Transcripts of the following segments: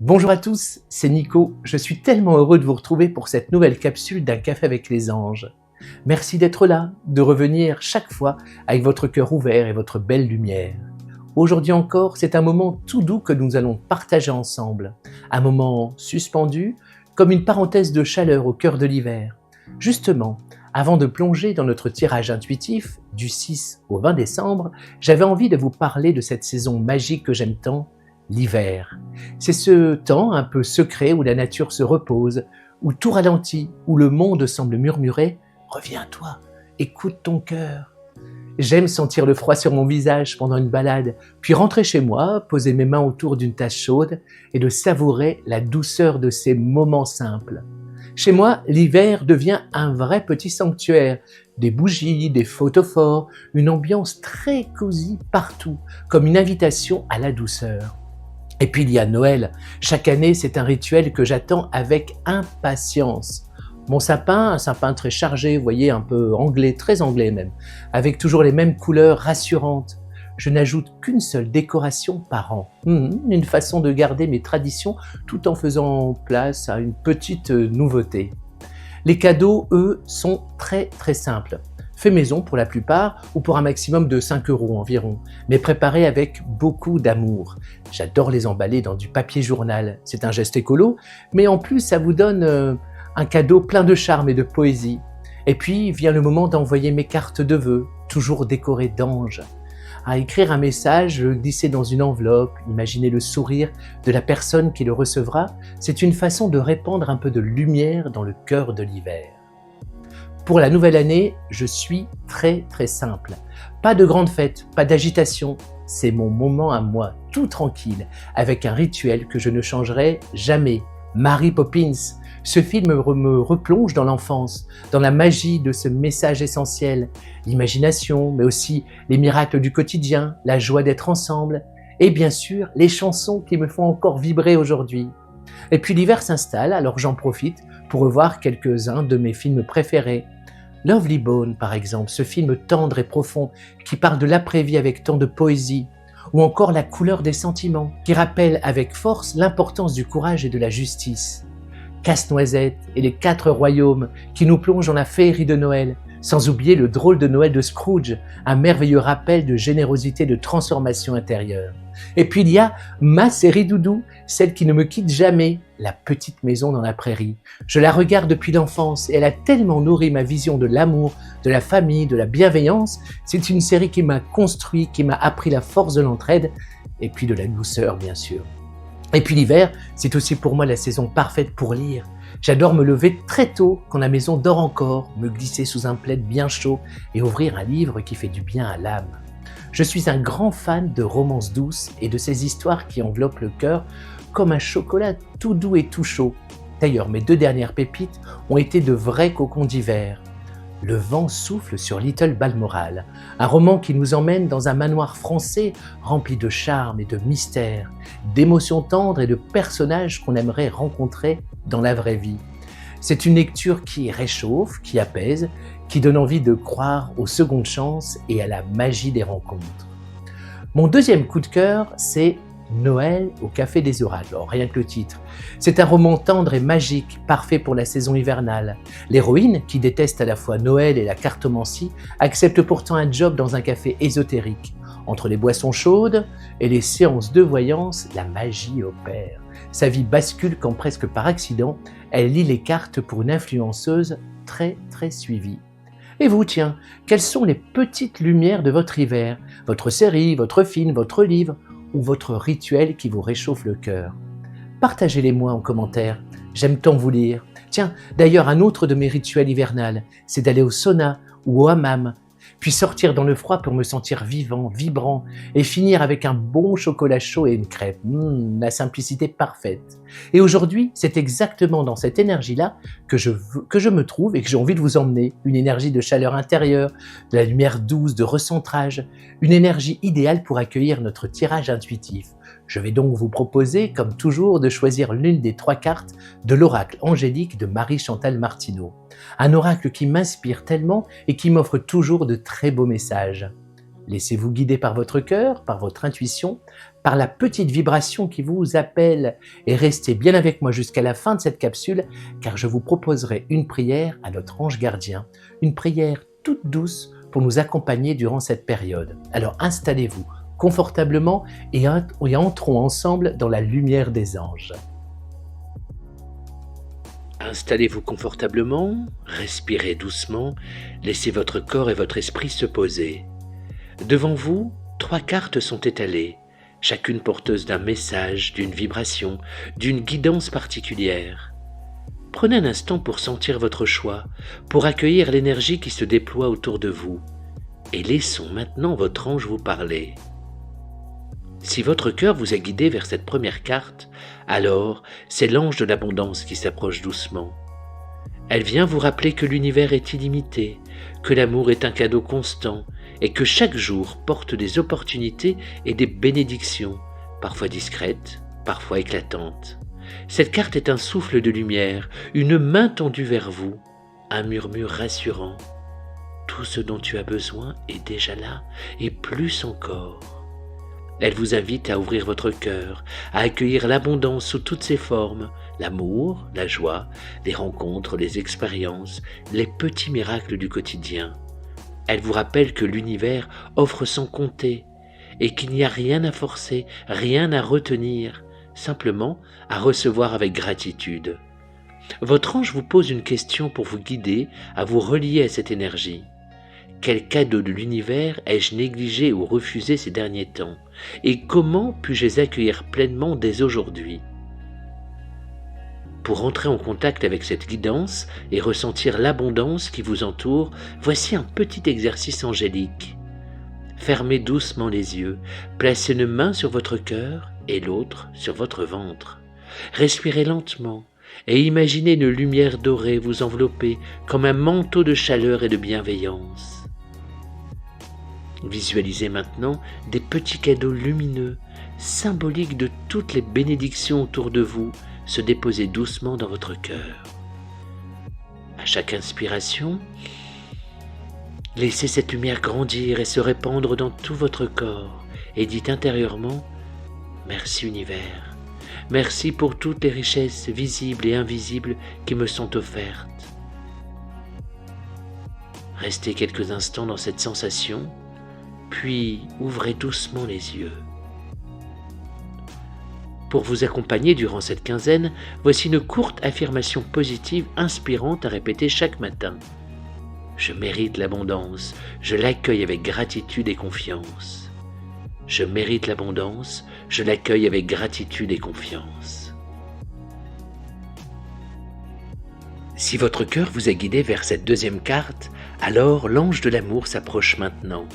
Bonjour à tous, c'est Nico. Je suis tellement heureux de vous retrouver pour cette nouvelle capsule d'un café avec les anges. Merci d'être là, de revenir chaque fois avec votre cœur ouvert et votre belle lumière. Aujourd'hui encore, c'est un moment tout doux que nous allons partager ensemble. Un moment suspendu, comme une parenthèse de chaleur au cœur de l'hiver. Justement, avant de plonger dans notre tirage intuitif, du 6 au 20 décembre, j'avais envie de vous parler de cette saison magique que j'aime tant, l'hiver. C'est ce temps un peu secret où la nature se repose, où tout ralentit, où le monde semble murmurer « Reviens-toi, écoute ton cœur ». J'aime sentir le froid sur mon visage pendant une balade, puis rentrer chez moi, poser mes mains autour d'une tasse chaude et de savourer la douceur de ces moments simples. Chez moi, l'hiver devient un vrai petit sanctuaire. Des bougies, des photophores, une ambiance très cosy partout, comme une invitation à la douceur. Et puis il y a Noël. Chaque année, c'est un rituel que j'attends avec impatience. Mon sapin, un sapin très chargé, vous voyez, un peu anglais, très anglais même, avec toujours les mêmes couleurs rassurantes. Je n'ajoute qu'une seule décoration par an. Une façon de garder mes traditions tout en faisant place à une petite nouveauté. Les cadeaux, eux, sont très très simples. Fait maison pour la plupart ou pour un maximum de 5 € environ, mais préparés avec beaucoup d'amour. J'adore les emballer dans du papier journal. C'est un geste écolo, mais en plus ça vous donne un cadeau plein de charme et de poésie. Et puis vient le moment d'envoyer mes cartes de vœux, toujours décorées d'anges. À écrire un message, le glisser dans une enveloppe, imaginer le sourire de la personne qui le recevra, c'est une façon de répandre un peu de lumière dans le cœur de l'hiver. Pour la nouvelle année, je suis très très simple. Pas de grande fête, pas d'agitation, c'est mon moment à moi, tout tranquille, avec un rituel que je ne changerai jamais. Mary Poppins. Ce film me replonge dans l'enfance, dans la magie de ce message essentiel, l'imagination, mais aussi les miracles du quotidien, la joie d'être ensemble, et bien sûr les chansons qui me font encore vibrer aujourd'hui. Et puis l'hiver s'installe, alors j'en profite pour revoir quelques-uns de mes films préférés. Lovely Bone par exemple, ce film tendre et profond qui parle de l'après-vie avec tant de poésie, ou encore La couleur des sentiments, qui rappelle avec force l'importance du courage et de la justice. Casse-Noisette et les 4 royaumes qui nous plongent dans la féerie de Noël, sans oublier le drôle de Noël de Scrooge, un merveilleux rappel de générosité et de transformation intérieure. Et puis il y a ma série doudou, celle qui ne me quitte jamais, La petite maison dans la prairie. Je la regarde depuis l'enfance et elle a tellement nourri ma vision de l'amour, de la famille, de la bienveillance. C'est une série qui m'a construit, qui m'a appris la force de l'entraide et puis de la douceur bien sûr. Et puis l'hiver, c'est aussi pour moi la saison parfaite pour lire. J'adore me lever très tôt quand la maison dort encore, me glisser sous un plaid bien chaud et ouvrir un livre qui fait du bien à l'âme. Je suis un grand fan de romances douces et de ces histoires qui enveloppent le cœur comme un chocolat tout doux et tout chaud. D'ailleurs, mes 2 dernières pépites ont été de vrais cocons d'hiver. Le vent souffle sur Little Balmoral, un roman qui nous emmène dans un manoir français rempli de charme et de mystère, d'émotions tendres et de personnages qu'on aimerait rencontrer dans la vraie vie. C'est une lecture qui réchauffe, qui apaise, qui donne envie de croire aux secondes chances et à la magie des rencontres. Mon deuxième coup de cœur, c'est Noël au Café des Orages. Alors, rien que le titre. C'est un roman tendre et magique, parfait pour la saison hivernale. L'héroïne, qui déteste à la fois Noël et la cartomancie, accepte pourtant un job dans un café ésotérique. Entre les boissons chaudes et les séances de voyance, la magie opère. Sa vie bascule quand presque par accident, elle lit les cartes pour une influenceuse très très suivie. Et vous, tiens, quelles sont les petites lumières de votre hiver? Votre série, votre film, votre livre ou votre rituel qui vous réchauffe le cœur? Partagez-les-moi en commentaire, j'aime tant vous lire. Tiens, d'ailleurs, un autre de mes rituels hivernales, c'est d'aller au sauna ou au hammam, puis sortir dans le froid pour me sentir vivant, vibrant, et finir avec un bon chocolat chaud et une crêpe. La simplicité parfaite. Et aujourd'hui, c'est exactement dans cette énergie-là que je me trouve et que j'ai envie de vous emmener. Une énergie de chaleur intérieure, de la lumière douce, de recentrage, une énergie idéale pour accueillir notre tirage intuitif. Je vais donc vous proposer, comme toujours, de choisir l'une des 3 cartes de l'oracle angélique de Marie-Chantal Martineau. Un oracle qui m'inspire tellement et qui m'offre toujours de très beaux messages. Laissez-vous guider par votre cœur, par votre intuition, par la petite vibration qui vous appelle et restez bien avec moi jusqu'à la fin de cette capsule car je vous proposerai une prière à notre ange gardien, une prière toute douce pour nous accompagner durant cette période. Alors installez-vous confortablement et entrons ensemble dans la lumière des anges. Installez-vous confortablement, respirez doucement, laissez votre corps et votre esprit se poser. Devant vous, 3 cartes sont étalées, chacune porteuse d'un message, d'une vibration, d'une guidance particulière. Prenez un instant pour sentir votre choix, pour accueillir l'énergie qui se déploie autour de vous, et laissons maintenant votre ange vous parler. Si votre cœur vous a guidé vers cette première carte, alors c'est l'ange de l'abondance qui s'approche doucement. Elle vient vous rappeler que l'univers est illimité, que l'amour est un cadeau constant et que chaque jour porte des opportunités et des bénédictions, parfois discrètes, parfois éclatantes. Cette carte est un souffle de lumière, une main tendue vers vous, un murmure rassurant. Tout ce dont tu as besoin est déjà là et plus encore. Elle vous invite à ouvrir votre cœur, à accueillir l'abondance sous toutes ses formes, l'amour, la joie, les rencontres, les expériences, les petits miracles du quotidien. Elle vous rappelle que l'univers offre sans compter et qu'il n'y a rien à forcer, rien à retenir, simplement à recevoir avec gratitude. Votre ange vous pose une question pour vous guider à vous relier à cette énergie. Quel cadeau de l'univers ai-je négligé ou refusé ces derniers temps? Et comment puis-je les accueillir pleinement dès aujourd'hui? Pour entrer en contact avec cette guidance et ressentir l'abondance qui vous entoure, voici un petit exercice angélique. Fermez doucement les yeux, placez une main sur votre cœur et l'autre sur votre ventre. Respirez lentement et imaginez une lumière dorée vous envelopper comme un manteau de chaleur et de bienveillance. Visualisez maintenant des petits cadeaux lumineux, symboliques de toutes les bénédictions autour de vous, se déposer doucement dans votre cœur. À chaque inspiration, laissez cette lumière grandir et se répandre dans tout votre corps et dites intérieurement « Merci univers, merci pour toutes les richesses visibles et invisibles qui me sont offertes. » Restez quelques instants dans cette sensation, puis ouvrez doucement les yeux. Pour vous accompagner durant cette quinzaine, voici une courte affirmation positive inspirante à répéter chaque matin. Je mérite l'abondance, je l'accueille avec gratitude et confiance. Je mérite l'abondance, je l'accueille avec gratitude et confiance. Si votre cœur vous a guidé vers cette deuxième carte, alors l'ange de l'amour s'approche maintenant.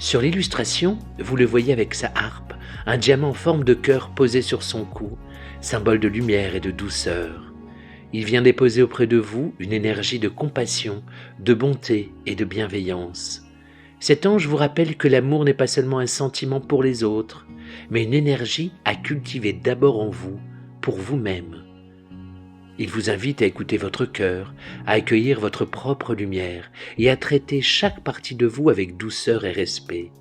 Sur l'illustration, vous le voyez avec sa harpe, un diamant en forme de cœur posé sur son cou, symbole de lumière et de douceur. Il vient déposer auprès de vous une énergie de compassion, de bonté et de bienveillance. Cet ange vous rappelle que l'amour n'est pas seulement un sentiment pour les autres, mais une énergie à cultiver d'abord en vous, pour vous-même. Il vous invite à écouter votre cœur, à accueillir votre propre lumière et à traiter chaque partie de vous avec douceur et respect.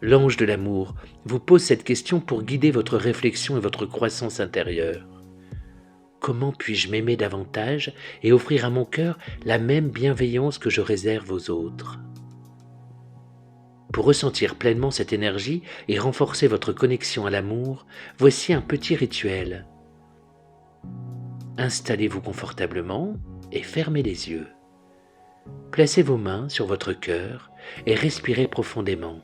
L'ange de l'amour vous pose cette question pour guider votre réflexion et votre croissance intérieure. Comment puis-je m'aimer davantage et offrir à mon cœur la même bienveillance que je réserve aux autres? Pour ressentir pleinement cette énergie et renforcer votre connexion à l'amour, voici un petit rituel. Installez-vous confortablement et fermez les yeux. Placez vos mains sur votre cœur et respirez profondément.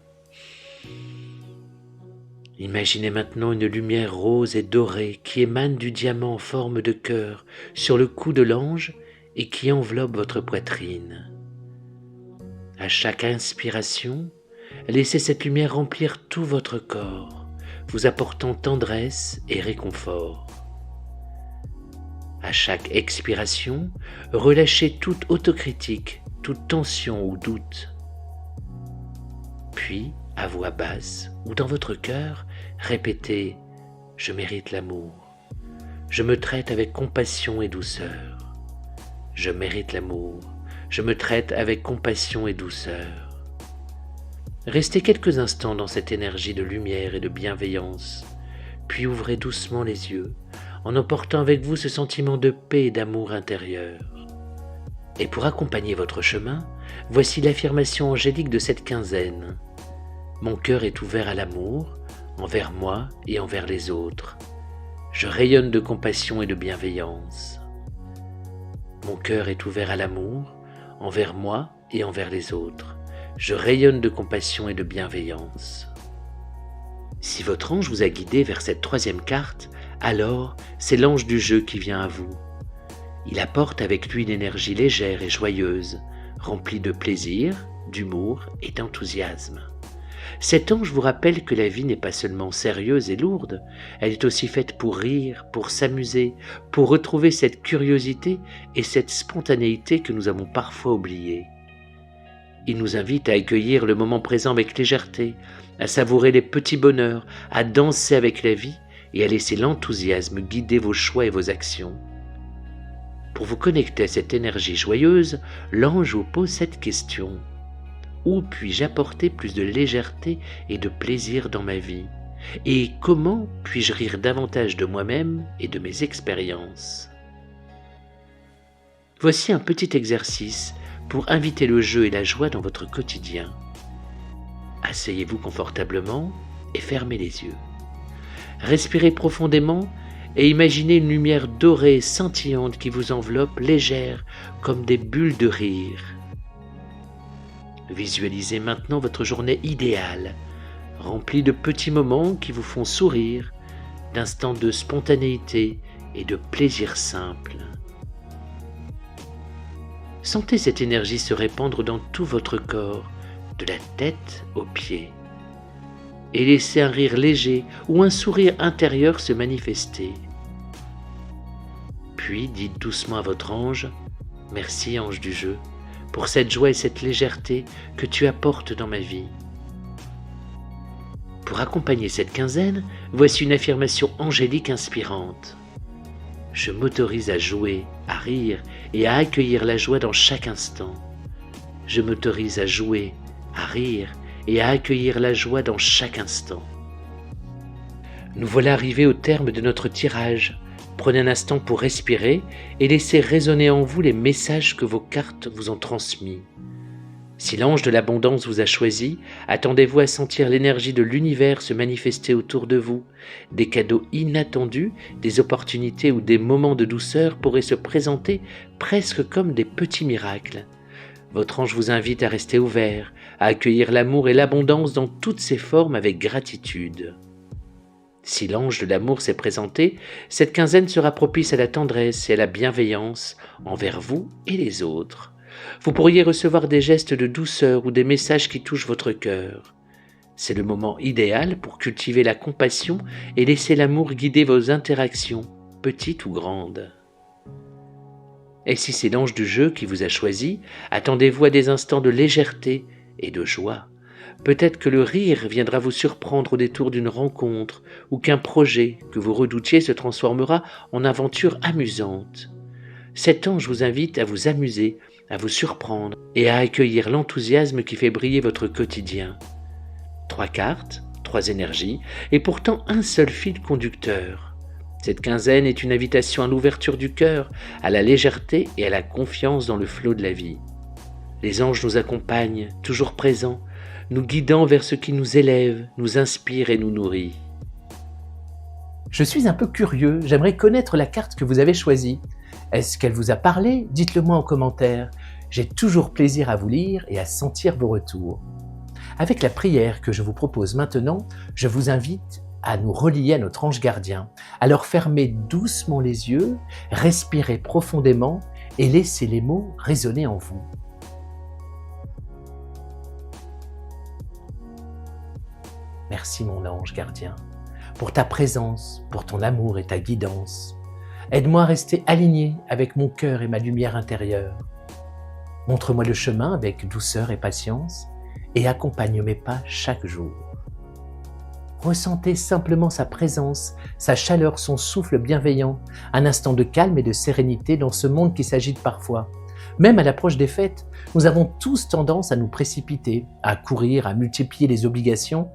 Imaginez maintenant une lumière rose et dorée qui émane du diamant en forme de cœur sur le cou de l'ange et qui enveloppe votre poitrine. À chaque inspiration, laissez cette lumière remplir tout votre corps, vous apportant tendresse et réconfort. À chaque expiration, relâchez toute autocritique, toute tension ou doute. Puis, à voix basse ou dans votre cœur, répétez « Je mérite l'amour. Je me traite avec compassion et douceur. Je mérite l'amour. Je me traite avec compassion et douceur. Restez quelques instants dans cette énergie de lumière et de bienveillance, puis ouvrez doucement les yeux, en emportant avec vous ce sentiment de paix et d'amour intérieur. Et pour accompagner votre chemin, voici l'affirmation angélique de cette quinzaine. Mon cœur est ouvert à l'amour, envers moi et envers les autres. Je rayonne de compassion et de bienveillance. Mon cœur est ouvert à l'amour, envers moi et envers les autres. Je rayonne de compassion et de bienveillance. Si votre ange vous a guidé vers cette troisième carte, alors c'est l'ange du jeu qui vient à vous. Il apporte avec lui une énergie légère et joyeuse, remplie de plaisir, d'humour et d'enthousiasme. Cet ange vous rappelle que la vie n'est pas seulement sérieuse et lourde, elle est aussi faite pour rire, pour s'amuser, pour retrouver cette curiosité et cette spontanéité que nous avons parfois oubliées. Il nous invite à accueillir le moment présent avec légèreté, à savourer les petits bonheurs, à danser avec la vie et à laisser l'enthousiasme guider vos choix et vos actions. Pour vous connecter à cette énergie joyeuse, l'ange vous pose cette question. Où puis-je apporter plus de légèreté et de plaisir dans ma vie? Et comment puis-je rire davantage de moi-même et de mes expériences? Voici un petit exercice pour inviter le jeu et la joie dans votre quotidien. Asseyez-vous confortablement et fermez les yeux. Respirez profondément et imaginez une lumière dorée scintillante qui vous enveloppe, légère comme des bulles de rire. Visualisez maintenant votre journée idéale, remplie de petits moments qui vous font sourire, d'instants de spontanéité et de plaisir simple. Sentez cette énergie se répandre dans tout votre corps, de la tête aux pieds, et laissez un rire léger ou un sourire intérieur se manifester. Puis dites doucement à votre ange, « Merci ange du jeu, pour cette joie et cette légèreté que tu apportes dans ma vie. » Pour accompagner cette quinzaine, voici une affirmation angélique inspirante. Je m'autorise à jouer, à rire et à accueillir la joie dans chaque instant. Je m'autorise à jouer, à rire et à accueillir la joie dans chaque instant. Nous voilà arrivés au terme de notre tirage. Prenez un instant pour respirer et laissez résonner en vous les messages que vos cartes vous ont transmis. Si l'ange de l'abondance vous a choisi, attendez-vous à sentir l'énergie de l'univers se manifester autour de vous. Des cadeaux inattendus, des opportunités ou des moments de douceur pourraient se présenter presque comme des petits miracles. Votre ange vous invite à rester ouvert, à accueillir l'amour et l'abondance dans toutes ses formes avec gratitude. Si l'ange de l'amour s'est présenté, cette quinzaine sera propice à la tendresse et à la bienveillance envers vous et les autres. Vous pourriez recevoir des gestes de douceur ou des messages qui touchent votre cœur. C'est le moment idéal pour cultiver la compassion et laisser l'amour guider vos interactions, petites ou grandes. Et si c'est l'ange du jeu qui vous a choisi, attendez-vous à des instants de légèreté et de joie. Peut-être que le rire viendra vous surprendre au détour d'une rencontre ou qu'un projet que vous redoutiez se transformera en aventure amusante. Cet ange vous invite à vous amuser, à vous surprendre et à accueillir l'enthousiasme qui fait briller votre quotidien. 3 cartes, 3 énergies et pourtant un seul fil conducteur. Cette quinzaine est une invitation à l'ouverture du cœur, à la légèreté et à la confiance dans le flot de la vie. Les anges nous accompagnent, toujours présents, nous guidant vers ce qui nous élève, nous inspire et nous nourrit. Je suis un peu curieux, j'aimerais connaître la carte que vous avez choisie. Est-ce qu'elle vous a parlé? Dites-le moi en commentaire. J'ai toujours plaisir à vous lire et à sentir vos retours. Avec la prière que je vous propose maintenant, je vous invite à nous relier à notre ange gardien. Alors fermez doucement les yeux, respirez profondément et laissez les mots résonner en vous. Merci mon ange gardien, pour ta présence, pour ton amour et ta guidance. Aide-moi à rester aligné avec mon cœur et ma lumière intérieure. Montre-moi le chemin avec douceur et patience et accompagne mes pas chaque jour. Ressentez simplement sa présence, sa chaleur, son souffle bienveillant, un instant de calme et de sérénité dans ce monde qui s'agite parfois. Même à l'approche des fêtes, nous avons tous tendance à nous précipiter, à courir, à multiplier les obligations,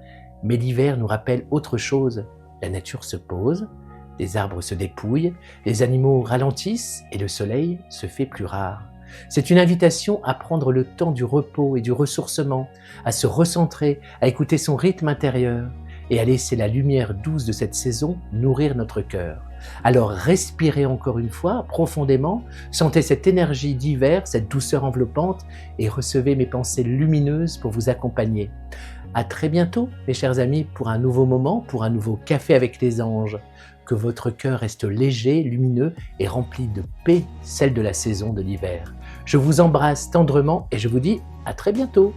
mais l'hiver nous rappelle autre chose. La nature se pose, les arbres se dépouillent, les animaux ralentissent et le soleil se fait plus rare. C'est une invitation à prendre le temps du repos et du ressourcement, à se recentrer, à écouter son rythme intérieur et à laisser la lumière douce de cette saison nourrir notre cœur. Alors respirez encore une fois profondément, sentez cette énergie d'hiver, cette douceur enveloppante et recevez mes pensées lumineuses pour vous accompagner. À très bientôt, mes chers amis, pour un nouveau moment, pour un nouveau café avec les anges. Que votre cœur reste léger, lumineux et rempli de paix, celle de la saison de l'hiver. Je vous embrasse tendrement et je vous dis à très bientôt.